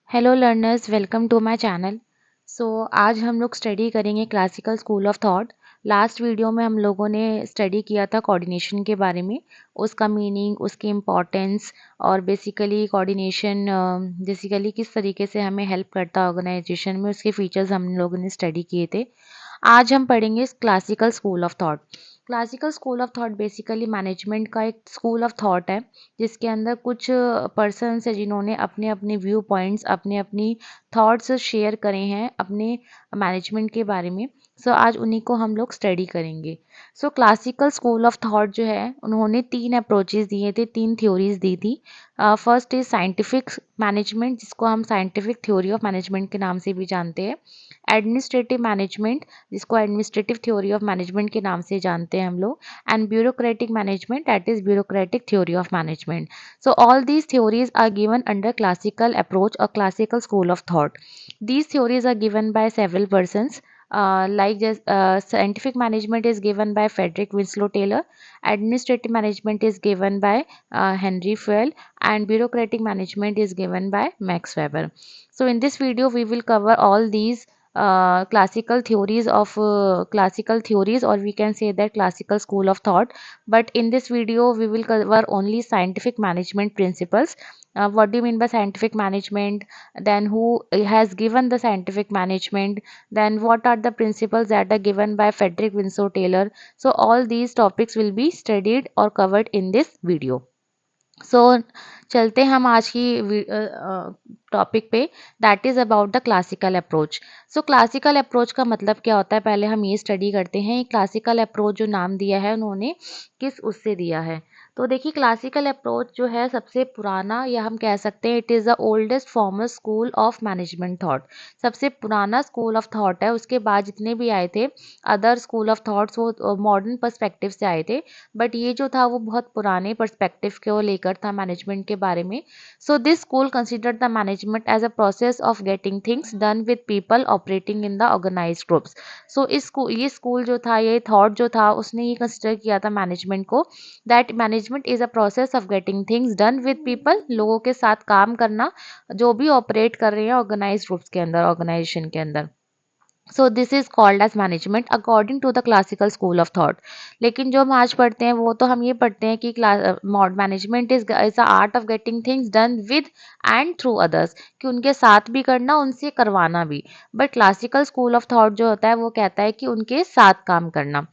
Hello learners, welcome to my channel. आज हम लोग स्टडी करेंगे classical school of thought. Last video में हम लोगों ने स्टडी किया था कोऑर्डिनेशन के बारे में, उसका मीनिंग, उसकी इम्पोर्टेंस और बेसिकली कोऑर्डिनेशन बेसिकली किस तरीके से हमें हेल्प करता है ऑर्गेनाइजेशन में, उसके फीचर्स हम लोगों ने स्टडी किए थे। आज हम पढ़ेंगे classical school of thought. Classical school of thought basically management का एक स्कूल ऑफ थॉट है, जिसके अंदर कुछ पर्सन्स है जिन्होंने अपने अपने व्यू पॉइंट्स, अपने अपनी थॉट्स शेयर करे हैं अपने मैनेजमेंट के बारे में। आज उन्हीं को हम लोग स्टडी करेंगे। क्लासिकल स्कूल ऑफ थॉट जो है, उन्होंने 3 अप्रोचेस दिए थे, 3 थ्योरीज दी थी। फर्स्ट इज साइंटिफिक मैनेजमेंट, जिसको हम साइंटिफिक थ्योरी ऑफ मैनेजमेंट के नाम से भी जानते हैं। एडमिनिस्ट्रेटिव मैनेजमेंट, जिसको एडमिनिस्ट्रेटिव थ्योरी ऑफ मैनेजमेंट के नाम से जानते हैं हम लोग। And bureaucratic management, that is bureaucratic theory of management. All these theories are given under classical approach or classical school of thought. These theories are given by several persons. Scientific management is given by Frederick Winslow Taylor, administrative management is given by Henry Fayol, and bureaucratic management is given by Max Weber. So in this video we will cover all these classical theories, or we can say that classical school of thought. But in this video we will cover only scientific management principles. What do you mean by scientific management? Then who has given the scientific management? Then what are the principles that are given by Frederick Winslow Taylor? So all these topics will be studied or covered in this video. चलते हम आज की topic पे, that is about the classical approach. Classical approach का मतलब क्या होता है, पहले हम ये स्टडी करते हैं। क्लासिकल अप्रोच जो नाम दिया है उन्होंने, किस उससे दिया है। तो देखिए, क्लासिकल अप्रोच जो है सबसे पुराना, या हम कह सकते हैं it is the oldest formal school of management thought. सबसे पुराना स्कूल ऑफ थॉट है। उसके बाद जितने भी आए थे अदर स्कूल ऑफ थॉट्स, वो मॉडर्न पर्सपेक्टिव से आए थे, बट ये जो था वो बहुत पुराने पर्सपेक्टिव को लेकर था मैनेजमेंट के बारे में। This school consider the management as a process of getting things done with people operating in the organised groups. ये स्कूल जो था, ये थॉट जो था, उसने ये कंसिडर किया था मैनेजमेंट को, that management is a process of getting things done with people, लोगों के साथ काम करना जो भी ऑपरेट कर रहे हैं ऑर्गेनाइज्ड ग्रुप्स के अंदर, ऑर्गेनाइजेशन के अंदर। This is called as management according to the classical school of thought. लेकिन जो हम आज पढ़ते हैं वो तो हम ये पढ़ते हैं कि management is the art of getting things done with and through others, कि उनके साथ भी करना, उनसे करवाना भी। But classical school of thought जो होता है वो कहता है कि उनके साथ काम करना।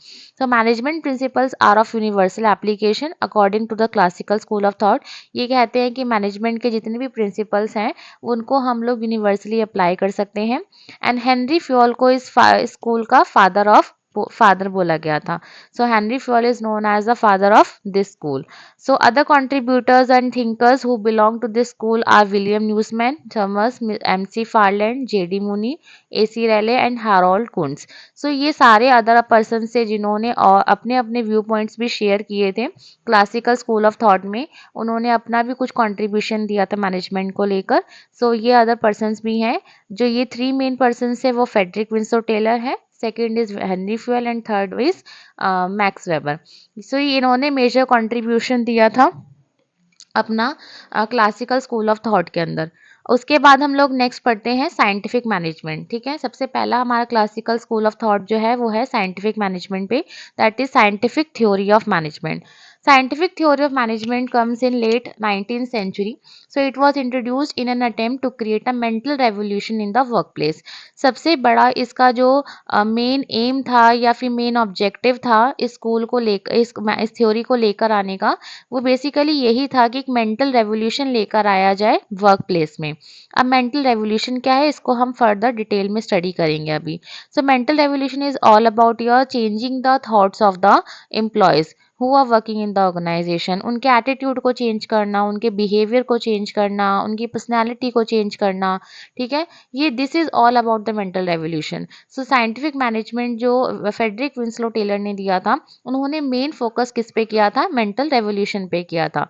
Management principles are of universal application according to the classical school of thought. ये कहते हैं कि मैनेजमेंट के जितने भी प्रिंसिपल्स हैं उनको हम लोग यूनिवर्सली अप्लाई कर सकते हैं। एंड हेनरी फ्योल को इस स्कूल का फादर बोला गया था। Henry Fayol is known as the father of this school. Other contributors and thinkers who belong to this school are William Newsman, Thomas MC Farland, JD Mooney, AC Raleigh and Harold Kuntz. ये सारे other person से जिन्होंने और अपने अपने view points भी share किए थे क्लासिकल स्कूल ऑफ थॉट में, उन्होंने अपना भी कुछ कंट्रीब्यूशन दिया था मैनेजमेंट को लेकर। ये अदर पर्सन्स भी हैं। जो ये 3 मेन पर्सन है वो फेडरिक विंसो टेलर है, second is Henry fuel and third is max weber. इन्होंने मेजर कंट्रीब्यूशन दिया था अपना क्लासिकल स्कूल ऑफ थॉट के अंदर। उसके बाद हम लोग नेक्स्ट पढ़ते हैं साइंटिफिक मैनेजमेंट। ठीक है, सबसे पहला हमारा क्लासिकल स्कूल ऑफ थॉट जो है वो है साइंटिफिक मैनेजमेंट पे, that is scientific theory of management. Scientific theory of management comes in late 19th century. It was introduced in an attempt to create a mental revolution in the workplace. सबसे बड़ा इसका जो main M था या फिर main objective था इस school को लेकर, इस थ्योरी को लेकर आने का, वो बेसिकली यही था कि एक मेंटल रेवोल्यूशन लेकर आया जाए वर्क प्लेस में। अब मेंटल रेवोल्यूशन क्या है, इसको हम फर्दर डिटेल में स्टडी करेंगे अभी। Mental revolution is all about your changing the thoughts of the employees who are working in the organisation. उनके एटीट्यूड को चेंज करना, उनके बिहेवियर को चेंज करना, उनकी पर्सनैलिटी को चेंज करना। ठीक है, ये this is all about the mental revolution. Scientific management जो फेडरिक विंसलो टेलर ने दिया था, उन्होंने मेन फोकस किस पे किया था, मेंटल रेवोल्यूशन पे किया था।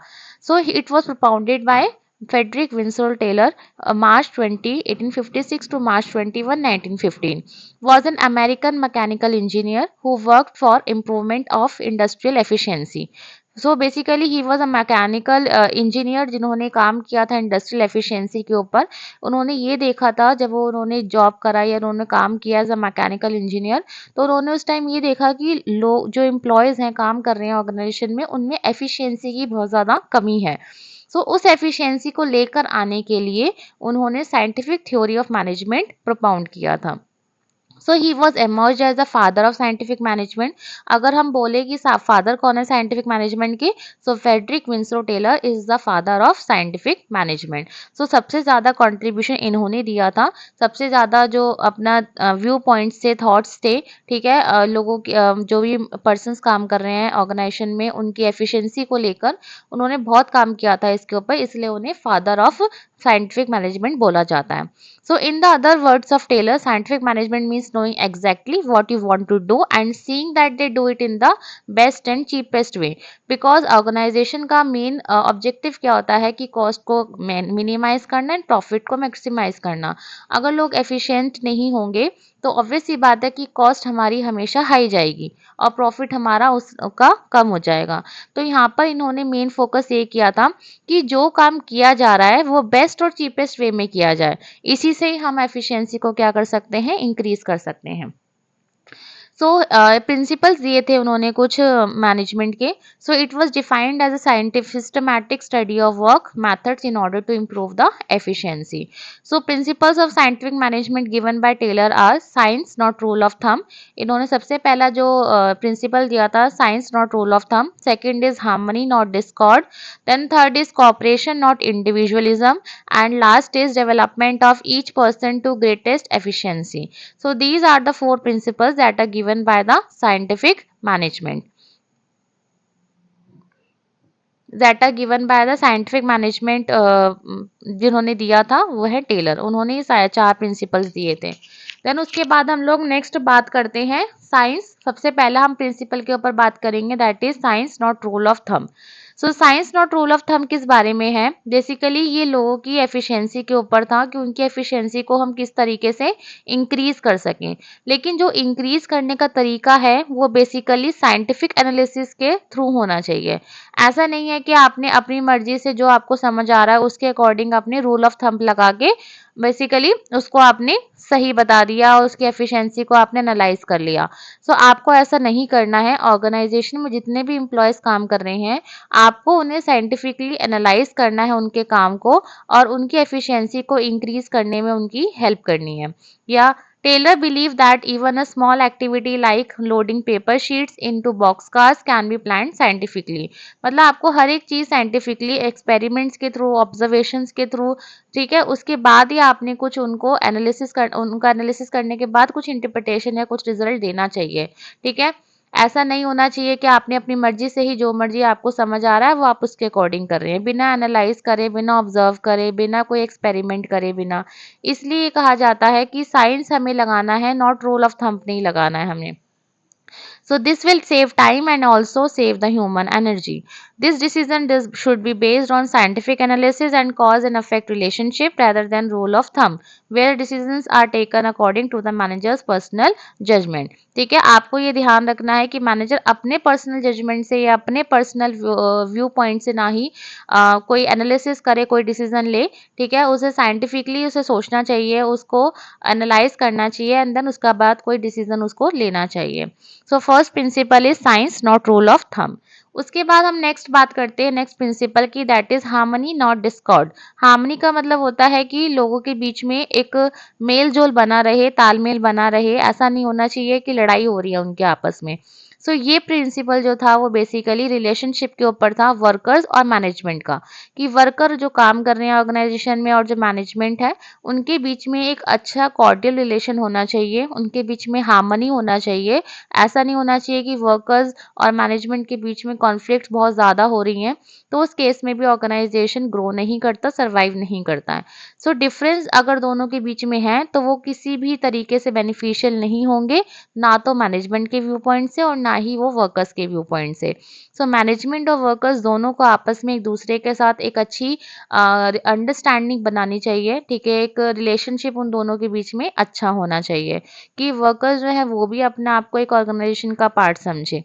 It was propounded by Frederick Winslow Taylor, March 20, 1856 to March 21, 1915, was an American mechanical engineer who worked for improvement of industrial efficiency. So basically he was a mechanical engineer जिन्होंने काम किया था industrial efficiency के ऊपर। उन्होंने ये देखा था जब वो उन्होंने जॉब करा या उन्होंने काम किया एज़ अ मैकेनिकल इंजीनियर, तो उन्होंने उस टाइम ये देखा कि लोग जो एम्प्लॉइज़ हैं, काम कर रहे हैं ऑर्गेनाइजेशन में, उनमें एफिशिएंसी की बहुत ज़्यादा कमी है। सो उस एफिशिएंसी को लेकर आने के लिए उन्होंने scientific theory of management propound किया था। So he was emerged as a father of scientific management. अगर हम बोले कि फादर कौन है साइंटिफिक मैनेजमेंट के, so Frederick Winslow Taylor is the father of scientific management. So सबसे ज़्यादा कंट्रीब्यूशन इन्होंने दिया था। सबसे ज़्यादा जो अपना व्यू पॉइंट्स थे, थॉट्स थे, ठीक है, लोगों की जो भी पर्सन्स काम कर रहे हैं ऑर्गेनाइजेशन में, उनकी एफिशिएंसी को लेकर उन्होंने बहुत काम किया था इसके ऊपर, इसलिए उन्हें फादर ऑफ साइंटिफिक मैनेजमेंट बोला जाता है। So, in the other words of Taylor, scientific management means knowing exactly what you want to do and seeing that they do it in the best and cheapest way. Because organization का main objective क्या होता है कि cost को minimize करना and profit को maximize करना। अगर लोग efficient नहीं होंगे तो obvious सी बात है कि cost हमारी हमेशा high जाएगी और profit हमारा उसका कम हो जाएगा। तो यहाँ पर इन्होंने main focus ये किया था कि जो काम किया जा रहा है वो बेस्ट और चीपेस्ट वे में किया जाए। इसी से ही हम एफिशिएंसी को क्या कर सकते हैं, इंक्रीज कर सकते हैं। सो प्रिंसिपल्स दिए थे उन्होंने कुछ मैनेजमेंट के। So it was defined as a scientific systematic study of work methods in order to improve the efficiency. So principles of scientific management given by Taylor are science not rule of thumb. इन्होंने सबसे पहला जो principle दिया था, science not rule of thumb. Second is harmony not discord. Then third is cooperation not individualism. And last is development of each person to greatest efficiency. So these are the four principles that are given by the scientific management. That are given by the scientific management जिन्होंने दिया था वो है Taylor. उन्होंने ये चार principles दिए थे। देन उसके बाद हम लोग नेक्स्ट बात करते हैं साइंस। सबसे पहला हम प्रिंसिपल के ऊपर बात करेंगे, that is science not rule of thumb. So science not rule of thumb किस बारे में है? बेसिकली ये लोगों की एफिशिएंसी के ऊपर था कि उनकी एफिशिएंसी को हम किस तरीके से इंक्रीज कर सकें। लेकिन जो इंक्रीज करने का तरीका है वो बेसिकली साइंटिफिक एनालिसिस के थ्रू होना चाहिए। ऐसा नहीं है कि आपने अपनी मर्जी से जो आपको समझ आ रहा है उसके अकॉर्डिंग अपने रूल ऑफ थंब लगा के बेसिकली उसको आपने सही बता दिया और उसकी एफिशिएंसी को आपने एनालाइज कर लिया। सो आपको ऐसा नहीं करना है। ऑर्गेनाइजेशन में जितने भी एम्प्लॉयज काम कर रहे हैं, आपको उन्हें साइंटिफिकली एनालाइज करना है उनके काम को और उनकी एफिशिएंसी को इंक्रीज करने में उनकी हेल्प करनी है। या Taylor believed that even a small activity like loading paper sheets into boxcars can be planned scientifically. मतलब आपको हर एक चीज़ साइंटिफिकली एक्सपेरिमेंट्स के थ्रू, ऑब्जर्वेशंस के थ्रू, ठीक है, उसके बाद ही आपने कुछ उनका एनालिसिस करने के बाद कुछ इंटरप्रिटेशन या कुछ रिजल्ट देना चाहिए। ठीक है, ऐसा नहीं होना चाहिए कि आपने अपनी मर्जी से ही जो मर्जी आपको समझ आ रहा है वो आप उसके अकॉर्डिंग कर रहे हैं, बिना एनालाइज करे, बिना ऑब्जर्व करे, बिना कोई एक्सपेरिमेंट करे, बिना। इसलिए कहा जाता है कि साइंस हमें लगाना है, नॉट रूल ऑफ थंब नहीं लगाना है हमें। So this will save time and also save the human energy. This decision should be based on scientific analysis and cause and effect relationship rather than rule of thumb, where decisions are taken according to the manager's personal judgment. ठीक है, आपको ये ध्यान रखना है कि manager अपने personal judgement से या अपने पर्सनल व्यू पॉइंट से ना ही कोई एनालिसिस करे, कोई डिसीजन ले। ठीक है, उसे साइंटिफिकली उसे सोचना चाहिए, उसको एनालाइज करना चाहिए एंड देन उसका बाद कोई डिसीजन उसको लेना चाहिए। So first principle is science not rule of thumb. उसके बाद हम नेक्स्ट बात करते हैं नेक्स्ट प्रिंसिपल की, that is harmony not Discord. Harmony का मतलब होता है कि लोगों के बीच में एक मेल जोल बना रहे, तालमेल बना रहे। ऐसा नहीं होना चाहिए कि लड़ाई हो रही है उनके आपस में। सो ये प्रिंसिपल जो था वो बेसिकली रिलेशनशिप के ऊपर था, वर्कर्स और मैनेजमेंट का, कि वर्कर जो काम कर रहे हैं ऑर्गेनाइजेशन में और जो मैनेजमेंट है उनके बीच में एक अच्छा कॉर्डियल रिलेशन होना चाहिए, उनके बीच में हार्मनी होना चाहिए। ऐसा नहीं होना चाहिए कि वर्कर्स और मैनेजमेंट के बीच में कॉन्फ्लिक्ट्स बहुत ज़्यादा हो रही हैं, तो उस केस में भी ऑर्गेनाइजेशन ग्रो नहीं करता, सर्वाइव नहीं करता है। सो डिफरेंस अगर दोनों के बीच में है तो वो किसी भी तरीके से बेनिफिशियल नहीं होंगे, ना तो मैनेजमेंट के व्यू पॉइंट से और ना ही वो वर्कर्स के व्यू पॉइंट से। सो मैनेजमेंट और वर्कर्स दोनों को आपस में एक दूसरे के साथ एक अच्छी अंडरस्टैंडिंग बनानी चाहिए। ठीक है, एक रिलेशनशिप उन दोनों के बीच में अच्छा होना चाहिए कि वर्कर्स जो है वो भी अपने आप को एक ऑर्गेनाइजेशन का पार्ट समझे।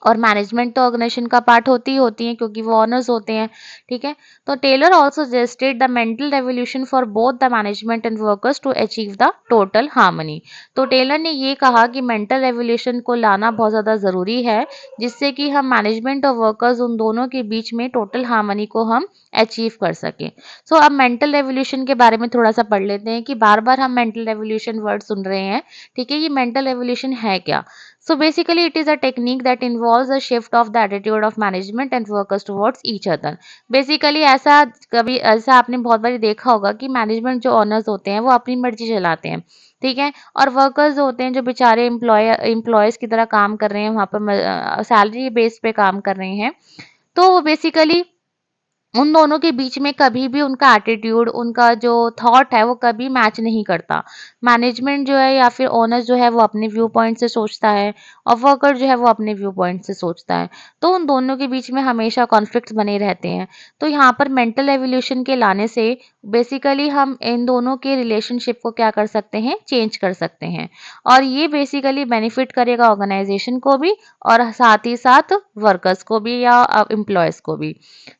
और मैनेजमेंट तो ऑर्गेनाइजेशन का पार्ट होती ही होती है क्योंकि वो ओनर्स होते हैं, ठीक है। तो Taylor also suggested the mental revolution for both the management and workers to achieve the total harmony. तो टेलर ने ये कहा कि मेंटल रेवोल्यूशन को लाना बहुत ज़्यादा ज़रूरी है, जिससे कि हम मैनेजमेंट और वर्कर्स उन दोनों के बीच में टोटल हार्मनी को हम अचीव कर सकें। सो अब मेंटल रेवोल्यूशन के बारे में थोड़ा सा पढ़ लेते हैं कि बार बार हम मेंटल रेवोल्यूशन वर्ड सुन रहे हैं, ठीक है। ये मेंटल रेवोल्यूशन है क्या? So basically, it is a technique that involves a shift of the attitude of management and workers towards each other. Basically, ऐसा आपने बहुत बारी देखा होगा कि मैनेजमेंट जो ओनर्स होते हैं वो अपनी मर्जी चलाते हैं, ठीक है। और वर्कर्स होते हैं जो बेचारे एम्प्लॉयज की तरह काम कर रहे हैं, वहाँ पर सैलरी बेस पे काम कर रहे हैं। तो वो बेसिकली उन दोनों के बीच में कभी भी उनका एटीट्यूड, उनका जो थॉट है वो कभी मैच नहीं करता। मैनेजमेंट जो है या फिर ओनर जो है वो अपने व्यू पॉइंट से सोचता है और वर्कर जो है वो अपने व्यू पॉइंट से सोचता है। तो उन दोनों के बीच में हमेशा कॉन्फ्लिक्ट्स बने रहते हैं। तो यहाँ पर मेंटल एवोल्यूशन के लाने से बेसिकली हम इन दोनों के रिलेशनशिप को क्या कर सकते हैं, चेंज कर सकते हैं। और ये बेसिकली बेनिफिट करेगा ऑर्गेनाइजेशन को भी और साथ ही साथ वर्कर्स को भी या एम्प्लॉयज़ को भी।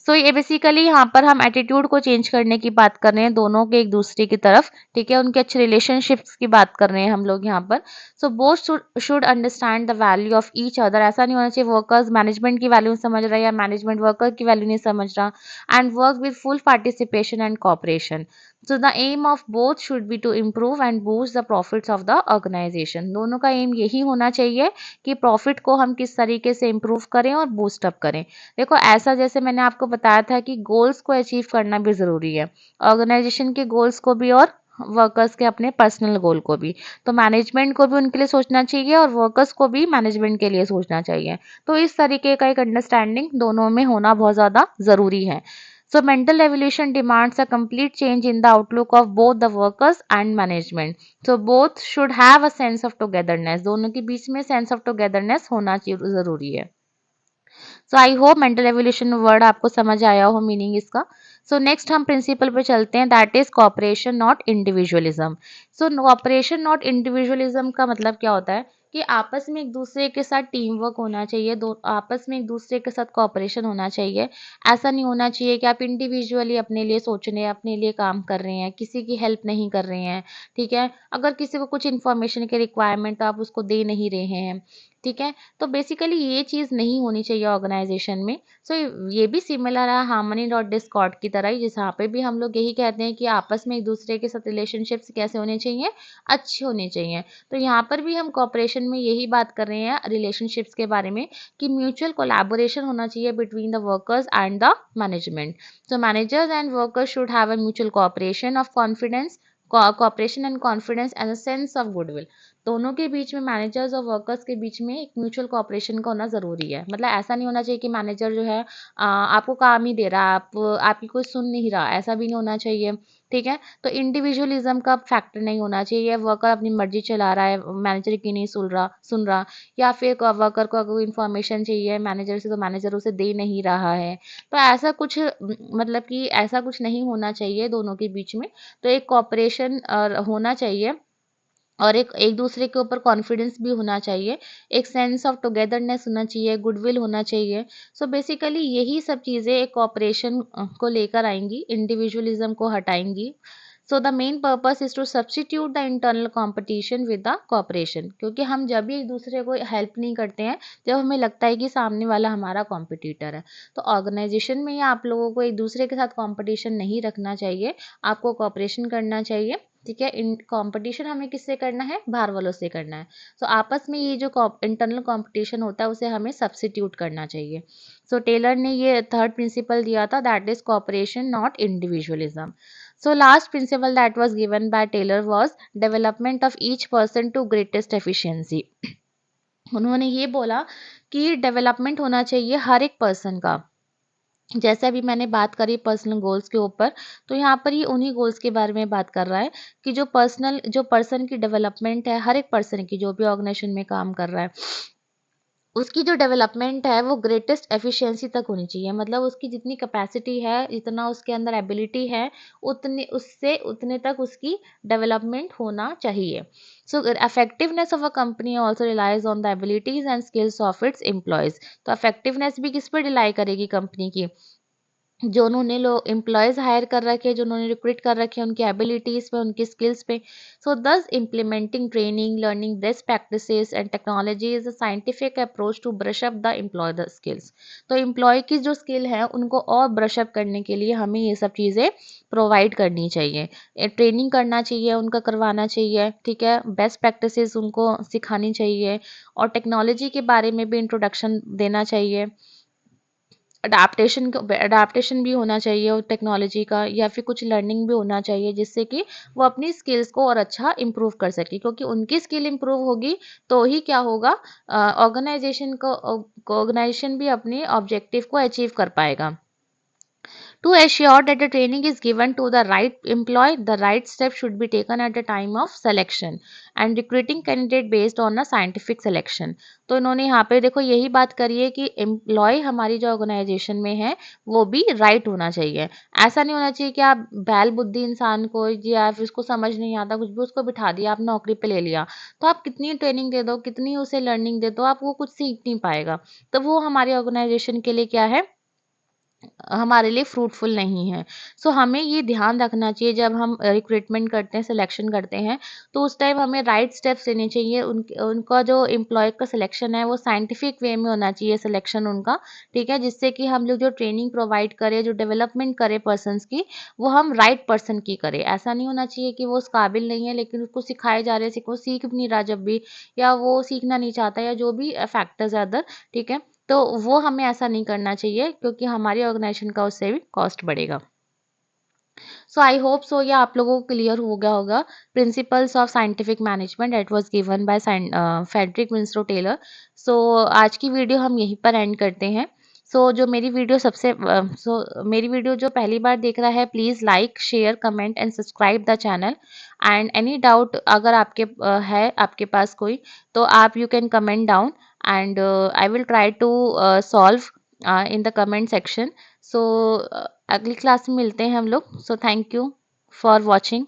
सो ये बेसिकली यहाँ पर हम एटीट्यूड को चेंज करने की बात कर रहे हैं दोनों के एक दूसरे की तरफ, ठीक है। उनके अच्छे रिलेशनशिप्स की बात कर रहे हैं हम लोग यहाँ पर। So both should understand the value of each other. ऐसा नहीं होना चाहिए वर्कर्स मैनेजमेंट की वैल्यू समझ रहा है या मैनेजमेंट वर्कर की वैल्यू नहीं समझ रहा। And work with full participation and cooperation. So the aim of both should be to improve and boost the profits of the organisation. दोनों का एम यही होना चाहिए कि प्रॉफिट को हम किस तरीके से इम्प्रूव करें और बूस्ट अप करें। देखो ऐसा जैसे मैंने आपको बताया था कि गोल्स को अचीव करना भी ज़रूरी है, ऑर्गेनाइजेशन के गोल्स को भी और वर्कर्स के अपने पर्सनल गोल को भी। तो मैनेजमेंट को भी उनके लिए सोचना चाहिए और वर्कर्स को भी मैनेजमेंट के लिए सोचना चाहिए। तो इस तरीके का एक अंडरस्टैंडिंग दोनों में होना बहुत ज़्यादा ज़रूरी है। So mental revolution demands a complete change in the outlook of both the workers and management. So both should have a sense of togetherness. दोनों के बीच में sense of togetherness होना ज़रूरी है। So I hope mental evolution word आपको समझ आया हो मीनिंग इसका। सो नेक्स्ट हम प्रिंसिपल पे चलते हैं, that is cooperation not individualism. So cooperation not individualism का मतलब क्या होता है कि आपस में एक दूसरे के साथ टीम वर्क होना चाहिए, दो आपस में एक दूसरे के साथ कॉपरेशन होना चाहिए। ऐसा नहीं होना चाहिए कि आप इंडिविजुअली अपने लिए सोच रहे हैं, अपने लिए काम कर रहे हैं, किसी की हेल्प नहीं कर रहे हैं, ठीक है। अगर किसी को कुछ इन्फॉर्मेशन की रिक्वायरमेंट तो आप उसको दे नहीं रहे हैं, ठीक है। तो बेसिकली ये चीज़ नहीं होनी चाहिए ऑर्गेनाइजेशन में। सो ये भी सिमिलर है हार्मनी डॉट डिस्कॉर्ड की तरह ही, जहाँ पे भी हम लोग यही कहते हैं कि आपस में एक दूसरे के साथ रिलेशनशिप्स कैसे होने चाहिए, अच्छे होने चाहिए। तो यहाँ पर भी हम कॉपरेशन में यही बात कर रहे हैं रिलेशनशिप्स के बारे में कि म्यूचुअल कोलैबोरेशन होना चाहिए between the workers and the management. So managers and workers should have a mutual cooperation of confidence, cooperation and confidence and a sense of goodwill. दोनों के बीच में मैनेजर्स और वर्कर्स के बीच में एक म्यूचुअल कोऑपरेशन का होना ज़रूरी है। मतलब ऐसा नहीं होना चाहिए कि मैनेजर जो है आपको काम ही दे रहा है, आप आपकी कोई सुन नहीं रहा, ऐसा भी नहीं होना चाहिए, ठीक है। तो इंडिविजुअलिज्म का फैक्टर नहीं होना चाहिए, वर्कर अपनी मर्जी चला रहा है, मैनेजर की नहीं सुन रहा, या फिर वर्कर को अगर इन्फॉर्मेशन चाहिए मैनेजर से तो मैनेजर उसे दे नहीं रहा है। तो ऐसा कुछ मतलब कि ऐसा कुछ नहीं होना चाहिए दोनों के बीच में। तो एक कोऑपरेशन होना चाहिए और एक एक दूसरे के ऊपर कॉन्फिडेंस भी होना चाहिए, एक सेंस ऑफ टुगेदरनेस होना चाहिए, गुडविल होना चाहिए। सो बेसिकली यही सब चीज़ें एक कोऑपरेशन को लेकर आएंगी, इंडिविजुअलिज्म को हटाएंगी। So the main purpose is to substitute the internal competition with the cooperation, क्योंकि हम जब भी एक दूसरे को हेल्प नहीं करते हैं जब हमें लगता है कि सामने वाला हमारा कॉम्पिटिटर है। तो ऑर्गेनाइजेशन में ही आप लोगों को एक दूसरे के साथ कॉम्पिटिशन नहीं रखना चाहिए, आपको कोऑपरेशन करना चाहिए, ठीक है। इन कंपटीशन हमें किससे करना है, बाहर वालों से करना है। सो आपस में ये जो इंटरनल कंपटीशन होता है उसे हमें सब्स्टिट्यूट करना चाहिए। सो टेलर ने ये थर्ड प्रिंसिपल दिया था, that is cooperation not individualism. So last principle that was given by Taylor was development of each person to greatest efficiency. उन्होंने ये बोला कि डेवलपमेंट होना चाहिए हर एक पर्सन का। जैसे अभी मैंने बात करी पर्सनल गोल्स के ऊपर, तो यहाँ पर ये उन्हीं गोल्स के बारे में बात कर रहा है कि जो पर्सन की डेवलपमेंट है, हर एक पर्सन की जो भी ऑर्गेनाइजेशन में काम कर रहा है, उसकी जो डेवलपमेंट है वो ग्रेटेस्ट एफिशिएंसी तक होनी चाहिए, मतलब उसकी जितनी कैपेसिटी है, जितना उसके अंदर एबिलिटी है, उतने तक उसकी डेवलपमेंट होना चाहिए। So effectiveness of a company also relies on the abilities and skills of its employees. तो इफेक्टिवनेस भी किस पर रिलाई करेगी कंपनी की, जो उन्होंने लोग एम्प्लॉयज़ हायर कर रखे हैं, जो उन्होंने रिक्रूट कर रखे हैं, उनकी एबिलिटीज़ पे, उनकी स्किल्स पे। So this implementing training, learning best practices and technology is a scientific approach to brush up the employee the skills. तो एम्प्लॉय की जो स्किल है उनको और ब्रश अप करने के लिए हमें ये सब चीज़ें प्रोवाइड करनी चाहिए, ट्रेनिंग करना चाहिए, उनका करवाना चाहिए, ठीक है, बेस्ट प्रैक्टिसेस उनको सिखानी चाहिए, और टेक्नोलॉजी के बारे में भी इंट्रोडक्शन देना चाहिए। अडेप्टेशन भी होना चाहिए और टेक्नोलॉजी का, या फिर कुछ लर्निंग भी होना चाहिए, जिससे कि वो अपनी स्किल्स को और अच्छा इम्प्रूव कर सके, क्योंकि उनकी स्किल इम्प्रूव होगी तो ही क्या होगा, ऑर्गेनाइजेशन भी अपने ऑब्जेक्टिव को अचीव कर पाएगा। To assure that the training is given to the right employee, the right steps should be taken at the time of selection and recruiting candidate based on a scientific selection। तो इन्होंने यहाँ पे देखो यही बात करी है कि एम्प्लॉय हमारी जो ऑर्गेनाइजेशन में है वो भी राइट होना चाहिए। ऐसा नहीं होना चाहिए कि आप बैल बुद्धि इंसान को, या फिर उसको समझ नहीं आता कुछ भी, उसको बिठा दिया, आप नौकरी पे ले लिया, तो आप कितनी ट्रेनिंग दे दो, कितनी उसे लर्निंग दे दो, आप वो कुछ सीख नहीं पाएगा। तो वो हमारी ऑर्गेनाइजेशन के लिए क्या है, हमारे लिए फ्रूटफुल नहीं है। सो हमें ये ध्यान रखना चाहिए जब हम रिक्रूटमेंट करते हैं, सिलेक्शन करते हैं, तो उस टाइम हमें राइट स्टेप्स लेने चाहिए। उनका जो एम्प्लॉय का सिलेक्शन है वो साइंटिफिक वे में होना चाहिए सिलेक्शन उनका, ठीक है? जिससे कि हम लोग जो ट्रेनिंग प्रोवाइड करें, जो डेवलपमेंट करें पर्सन्स की, वो हम राइट पर्सन की करें। ऐसा नहीं होना चाहिए कि वो उस काबिल नहीं है लेकिन उसको सिखाए जा रहे हैं, वो सीख भी नहीं रहा जब भी, या वो सीखना नहीं चाहता, या जो भी फैक्टर्स है अदर, ठीक है? तो वो हमें ऐसा नहीं करना चाहिए, क्योंकि हमारी ऑर्गेनाइजेशन का उससे भी कॉस्ट बढ़ेगा। सो आई होप सो ये आप लोगों को क्लियर हो गया होगा, principles of scientific management that was given by Frederick Winslow Taylor. So आज की वीडियो हम यहीं पर एंड करते हैं। जो मेरी वीडियो जो पहली बार देख रहा है, please like, share, comment and subscribe the channel. And any doubt अगर है आपके पास कोई, तो आप you can comment down and I will try to solve in the comment section. So अगली क्लास में मिलते हैं हम लोग। So thank you for watching.